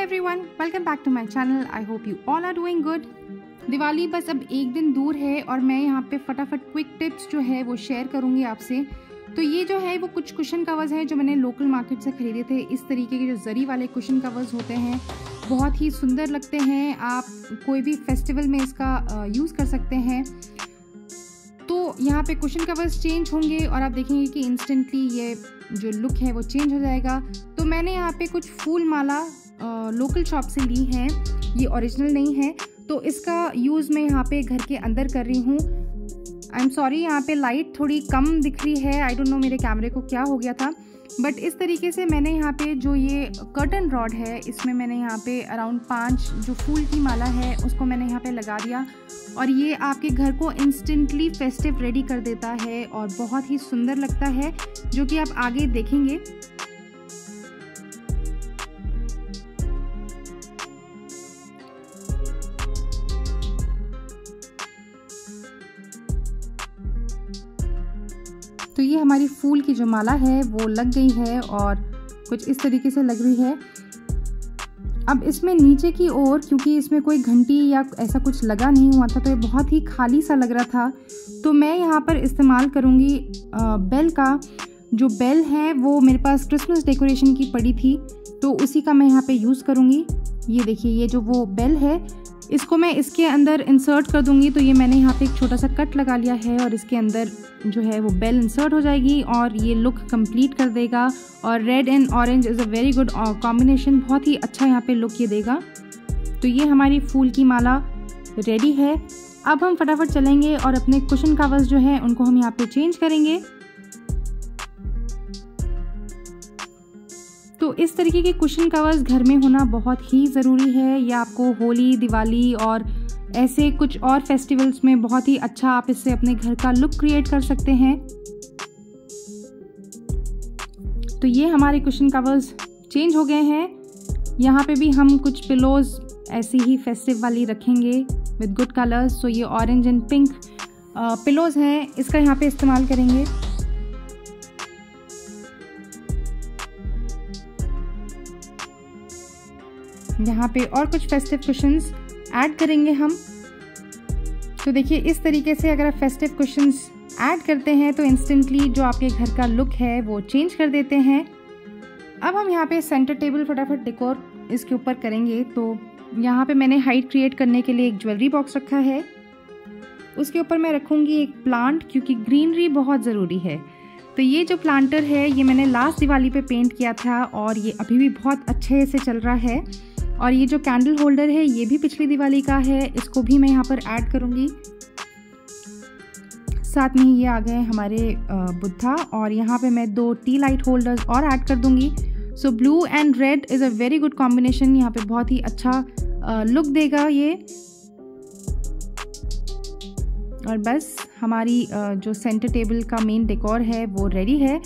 Everyone, welcome back to my channel. I hope you all are doing good. Diwali बस अब एक दिन दूर है और मैं यहाँ पे फटाफट क्विक टिप्स जो है वो शेयर करूँगी आपसे। तो ये जो है वो कुछ कुशन कवर्स हैं जो मैंने लोकल मार्केट से खरीदे थे। इस तरीके के जो जरी वाले कुशन कवर्स होते हैं बहुत ही सुंदर लगते हैं। आप कोई भी फेस्टिवल में इसका यूज़ कर सकते हैं। तो यहाँ पे कुशन कवर्स चेंज होंगे और आप देखेंगे कि इंस्टेंटली ये जो लुक है वो चेंज हो जाएगा। तो मैंने यहाँ पे कुछ फूल माला लोकल शॉप से ली है, ये ओरिजिनल नहीं है। तो इसका यूज़ मैं यहाँ पे घर के अंदर कर रही हूँ। आई एम सॉरी, यहाँ पे लाइट थोड़ी कम दिख रही है। आई डोंट नो मेरे कैमरे को क्या हो गया था, बट इस तरीके से मैंने यहाँ पे जो ये कर्टन रॉड है इसमें मैंने यहाँ पे अराउंड 5 जो फूल की माला है उसको मैंने यहाँ पे लगा दिया और ये आपके घर को इंस्टेंटली फेस्टिव रेडी कर देता है और बहुत ही सुंदर लगता है, जो कि आप आगे देखेंगे। तो ये हमारी फूल की जो माला है वो लग गई है और कुछ इस तरीके से लग रही है। अब इसमें नीचे की ओर, क्योंकि इसमें कोई घंटी या ऐसा कुछ लगा नहीं हुआ था तो ये बहुत ही खाली सा लग रहा था, तो मैं यहाँ पर इस्तेमाल करूँगी बेल का। जो बेल है वो मेरे पास क्रिसमस डेकोरेशन की पड़ी थी तो उसी का मैं यहाँ पे यूज़ करूँगी। ये देखिए, ये जो वो बेल है इसको मैं इसके अंदर इंसर्ट कर दूंगी। तो ये मैंने यहाँ पे एक छोटा सा कट लगा लिया है और इसके अंदर जो है वो बेल इंसर्ट हो जाएगी और ये लुक कंप्लीट कर देगा। और red and orange is a very good combination, बहुत ही अच्छा यहाँ पे लुक ये देगा। तो ये हमारी फूल की माला रेडी है। अब हम फटाफट चलेंगे और अपने कुशन कवर्स जो हैं उनको हम यहाँ पे चेंज करेंगे। तो इस तरीके के कुशन कवर्स घर में होना बहुत ही ज़रूरी है। ये आपको होली, दिवाली और ऐसे कुछ और फेस्टिवल्स में बहुत ही अच्छा आप इससे अपने घर का लुक क्रिएट कर सकते हैं। तो ये हमारे कुशन कवर्स चेंज हो गए हैं। यहाँ पे भी हम कुछ पिलोज ऐसी ही फेस्टिव वाली रखेंगे विद गुड कलर्स। सो ये ऑरेंज एंड पिंक पिलोज हैं, इसका यहाँ पे इस्तेमाल करेंगे। यहाँ पे और कुछ फेस्टिव कुशंस ऐड करेंगे हम। तो देखिए, इस तरीके से अगर आप फेस्टिव कुशंस ऐड करते हैं तो इंस्टेंटली जो आपके घर का लुक है वो चेंज कर देते हैं। अब हम यहाँ पे सेंटर टेबल फटाफट डेकोर इसके ऊपर करेंगे। तो यहाँ पे मैंने हाइट क्रिएट करने के लिए एक ज्वेलरी बॉक्स रखा है, उसके ऊपर मैं रखूँगी एक प्लांट, क्योंकि ग्रीनरी बहुत ज़रूरी है। तो ये जो प्लांटर है ये मैंने लास्ट दिवाली पे पेंट किया था और ये अभी भी बहुत अच्छे से चल रहा है। और ये जो कैंडल होल्डर है ये भी पिछली दिवाली का है, इसको भी मैं यहाँ पर ऐड करूँगी। साथ में ही ये आ गए हमारे बुद्धा और यहाँ पे मैं 2 टी लाइट होल्डर्स और ऐड कर दूँगी। सो blue and red is a very good combination, यहाँ पे बहुत ही अच्छा लुक देगा ये। और बस हमारी जो सेंटर टेबल का मेन डेकोर है वो रेडी है।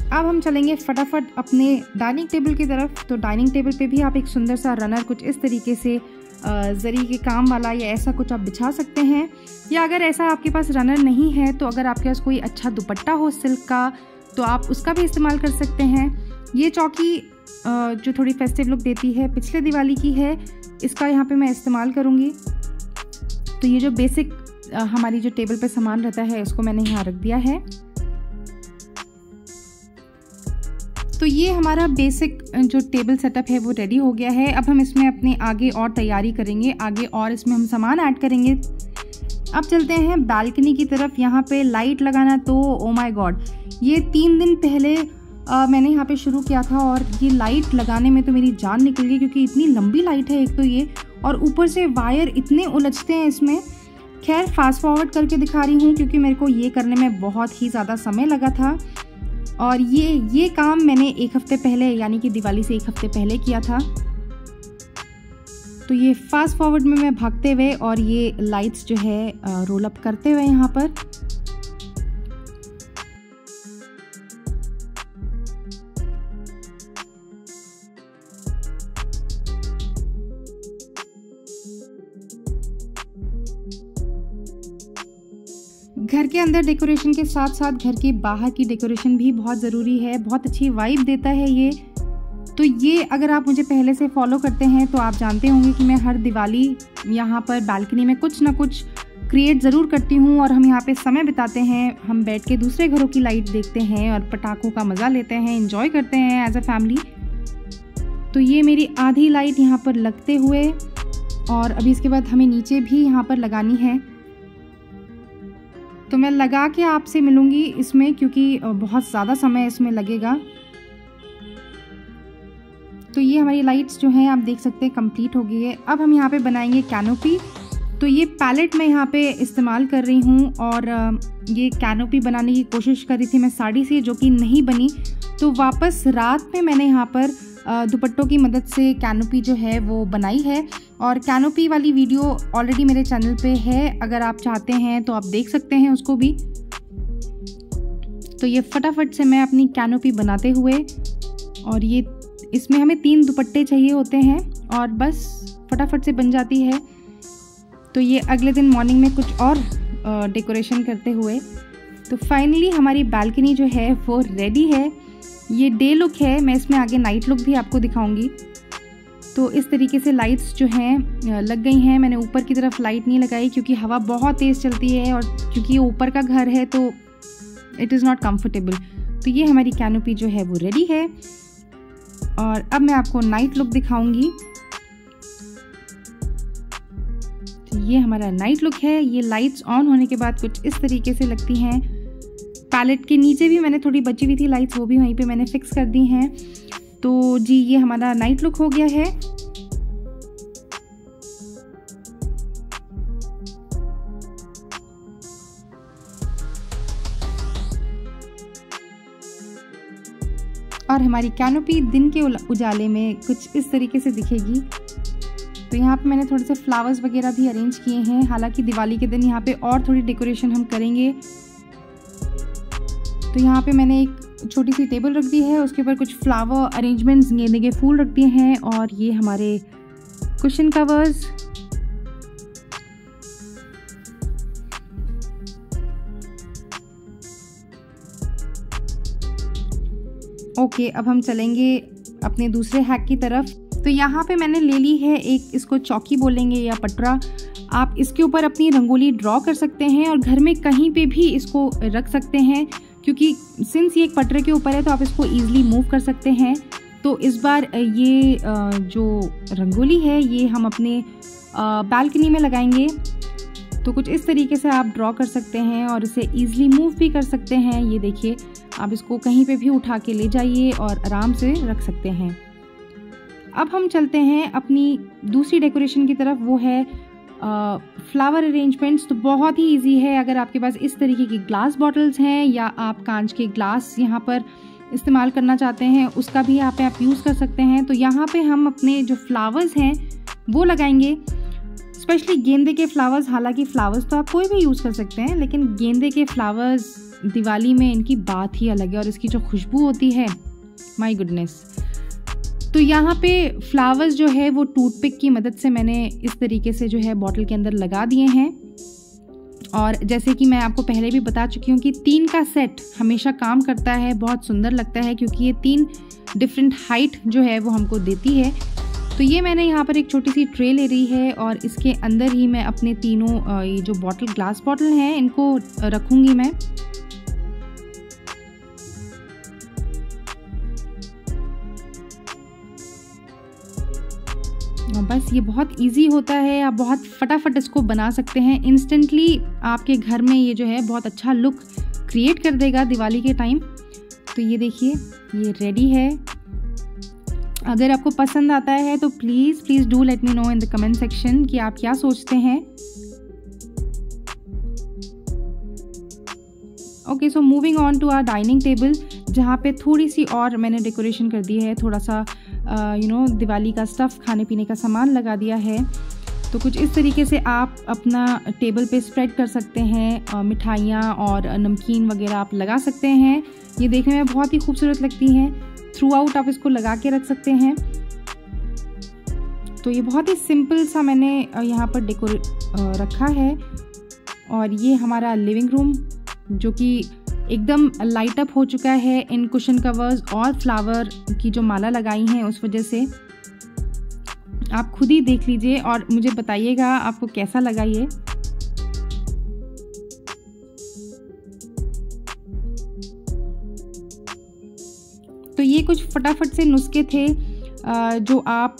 अब हम चलेंगे फटाफट अपने डाइनिंग टेबल की तरफ। तो डाइनिंग टेबल पे भी आप एक सुंदर सा रनर कुछ इस तरीके से जरी के काम वाला या ऐसा कुछ आप बिछा सकते हैं। या अगर ऐसा आपके पास रनर नहीं है तो अगर आपके पास कोई अच्छा दुपट्टा हो सिल्क का तो आप उसका भी इस्तेमाल कर सकते हैं। ये चौकी जो थोड़ी फेस्टिव लुक देती है पिछले दिवाली की है, इसका यहाँ पे मैं इस्तेमाल करूँगी। तो ये जो बेसिक हमारी जो टेबल पे सामान रहता है इसको मैंने यहाँ रख दिया है। तो ये हमारा बेसिक जो टेबल सेटअप है वो रेडी हो गया है। अब हम इसमें अपने आगे और तैयारी करेंगे, आगे और इसमें हम सामान ऐड करेंगे। अब चलते हैं बालकनी की तरफ। यहाँ पे लाइट लगाना तो ओ माय गॉड, ये 3 दिन पहले मैंने यहाँ पे शुरू किया था और ये लाइट लगाने में तो मेरी जान निकल गई, क्योंकि इतनी लंबी लाइट है एक तो ये, और ऊपर से वायर इतने उलझते हैं इसमें। खैर फास्ट फॉरवर्ड करके दिखा रही हूँ क्योंकि मेरे को ये करने में बहुत ही ज़्यादा समय लगा था और ये काम मैंने 1 हफ्ते पहले, यानी कि दिवाली से 1 हफ्ते पहले किया था। तो ये फास्ट फॉरवर्ड में मैं भागते हुए और ये लाइट्स जो है रोल अप करते हुए यहाँ पर। घर के अंदर डेकोरेशन के साथ साथ घर के बाहर की डेकोरेशन भी बहुत ज़रूरी है। बहुत अच्छी वाइब देता है ये तो ये अगर आप मुझे पहले से फॉलो करते हैं तो आप जानते होंगे कि मैं हर दिवाली यहाँ पर बालकनी में कुछ ना कुछ क्रिएट ज़रूर करती हूँ और हम यहाँ पे समय बिताते हैं। हम बैठ के दूसरे घरों की लाइट देखते हैं और पटाखों का मज़ा लेते हैं, एंजॉय करते हैं एज अ फैमिली। तो ये मेरी आधी लाइट यहाँ पर लगते हुए, और अभी इसके बाद हमें नीचे भी यहाँ पर लगानी है। तो मैं लगा के आपसे मिलूँगी इसमें, क्योंकि बहुत ज़्यादा समय इसमें लगेगा। तो ये हमारी लाइट्स जो हैं आप देख सकते हैं कंप्लीट हो गई है। अब हम यहाँ पे बनाएंगे कैनोपी। तो ये पैलेट मैं यहाँ पे इस्तेमाल कर रही हूँ और ये कैनोपी बनाने की कोशिश कर रही थी मैं साड़ी से, जो कि नहीं बनी। तो वापस रात में मैंने यहाँ पर दुपट्टों की मदद से कैनोपी जो है वो बनाई है, और कैनोपी वाली वीडियो ऑलरेडी मेरे चैनल पे है, अगर आप चाहते हैं तो आप देख सकते हैं उसको भी। तो ये फटाफट से मैं अपनी कैनोपी बनाते हुए, और ये इसमें हमें 3 दुपट्टे चाहिए होते हैं और बस फटाफट से बन जाती है। तो ये अगले दिन मॉर्निंग में कुछ और डेकोरेशन करते हुए। तो फाइनली हमारी बालकनी जो है वो रेडी है। ये डे लुक है, मैं इसमें आगे नाइट लुक भी आपको दिखाऊंगी। तो इस तरीके से लाइट्स जो हैं लग गई हैं। मैंने ऊपर की तरफ लाइट नहीं लगाई क्योंकि हवा बहुत तेज़ चलती है, और क्योंकि ये ऊपर का घर है तो इट इज़ नॉट कम्फर्टेबल। तो ये हमारी कैनोपी जो है वो रेडी है, और अब मैं आपको नाइट लुक दिखाऊंगी। तो ये हमारा नाइट लुक है। ये लाइट्स ऑन होने के बाद कुछ इस तरीके से लगती हैं। पैलेट के नीचे भी मैंने थोड़ी बची हुई थी लाइट्स, वो भी वहीं पे मैंने फिक्स कर दी हैं। तो जी ये हमारा नाइट लुक हो गया है। और हमारी कैनोपी दिन के उजाले में कुछ इस तरीके से दिखेगी। तो यहाँ पे मैंने थोड़े से फ्लावर्स वगैरह भी अरेंज किए हैं। हालांकि दिवाली के दिन यहाँ पे और थोड़ी डेकोरेशन हम करेंगे। तो यहाँ पे मैंने एक छोटी सी टेबल रख दी है, उसके ऊपर कुछ फ्लावर अरेंजमेंट्स, गेंदे के फूल रख दिए हैं, और ये हमारे कुशन कवर्स। ओके, अब हम चलेंगे अपने दूसरे हैक की तरफ। तो यहाँ पे मैंने ले ली है एक, इसको चौकी बोलेंगे या पटरा। आप इसके ऊपर अपनी रंगोली ड्रॉ कर सकते हैं और घर में कहीं पे भी इसको रख सकते हैं, क्योंकि सिंस ये एक पटरे के ऊपर है तो आप इसको ईजिली मूव कर सकते हैं। तो इस बार ये जो रंगोली है ये हम अपने बालकनी में लगाएंगे। तो कुछ इस तरीके से आप ड्रॉ कर सकते हैं और इसे ईजिली मूव भी कर सकते हैं। ये देखिए, आप इसको कहीं पे भी उठा के ले जाइए और आराम से रख सकते हैं। अब हम चलते हैं अपनी दूसरी डेकोरेशन की तरफ, वो है फ्लावर अरेंजमेंट्स। तो बहुत ही इजी है। अगर आपके पास इस तरीके की ग्लास बॉटल्स हैं या आप कांच के ग्लास यहाँ पर इस्तेमाल करना चाहते हैं, उसका भी यहाँ पे आप यूज़ कर सकते हैं। तो यहाँ पे हम अपने जो फ्लावर्स हैं वो लगाएंगे, स्पेशली गेंदे के फ्लावर्स। हालांकि फ्लावर्स तो आप कोई भी यूज़ कर सकते हैं, लेकिन गेंदे के फ्लावर्स दिवाली में इनकी बात ही अलग है, और इसकी जो खुशबू होती है, माय गुडनेस। तो यहाँ पे फ्लावर्स जो है वो टूथपिक की मदद से मैंने इस तरीके से जो है बॉटल के अंदर लगा दिए हैं। और जैसे कि मैं आपको पहले भी बता चुकी हूँ कि 3 का सेट हमेशा काम करता है, बहुत सुंदर लगता है, क्योंकि ये 3 डिफरेंट हाइट जो है वो हमको देती है। तो ये मैंने यहाँ पर एक छोटी सी ट्रे ले रही है, और इसके अंदर ही मैं अपने तीनों ये जो बॉटल, ग्लास बॉटल हैं, इनको रखूँगी मैं। बस ये बहुत इजी होता है, आप बहुत फटाफट इसको बना सकते हैं। इंस्टेंटली आपके घर में ये जो है बहुत अच्छा लुक क्रिएट कर देगा दिवाली के टाइम। तो ये देखिए, ये रेडी है। अगर आपको पसंद आता है तो please do let me know in the comment section कि आप क्या सोचते हैं। Okay, so moving on to our dining table, जहाँ पे थोड़ी सी और मैंने डेकोरेशन कर दी है। थोड़ा सा दिवाली का स्टफ़, खाने पीने का सामान लगा दिया है। तो कुछ इस तरीके से आप अपना टेबल पे स्प्रेड कर सकते हैं। मिठाइयाँ और नमकीन वगैरह आप लगा सकते हैं। ये देखने में बहुत ही खूबसूरत लगती हैं। थ्रू आउट आप इसको लगा के रख सकते हैं। तो ये बहुत ही सिंपल सा मैंने यहाँ पर डेकोरेट रखा है। और ये हमारा लिविंग रूम, जो कि एकदम लाइट अप हो चुका है इन कुशन कवर्स और फ्लावर की जो माला लगाई हैं उस वजह से। आप खुद ही देख लीजिए और मुझे बताइएगा आपको कैसा लगा ये। तो ये कुछ फटाफट से नुस्खे थे जो आप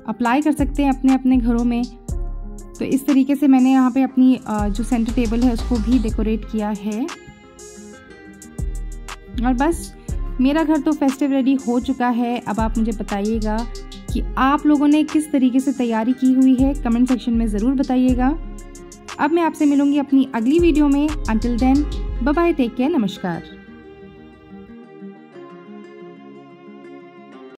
अप्लाई कर सकते हैं अपने अपने घरों में। तो इस तरीके से मैंने यहाँ पे अपनी जो सेंटर टेबल है उसको भी डेकोरेट किया है। और बस मेरा घर तो फेस्टिव रेडी हो चुका है। अब आप मुझे बताइएगा कि आप लोगों ने किस तरीके से तैयारी की हुई है, कमेंट सेक्शन में ज़रूर बताइएगा। अब मैं आपसे मिलूंगी अपनी अगली वीडियो में। Until then bye bye, take care, नमस्कार।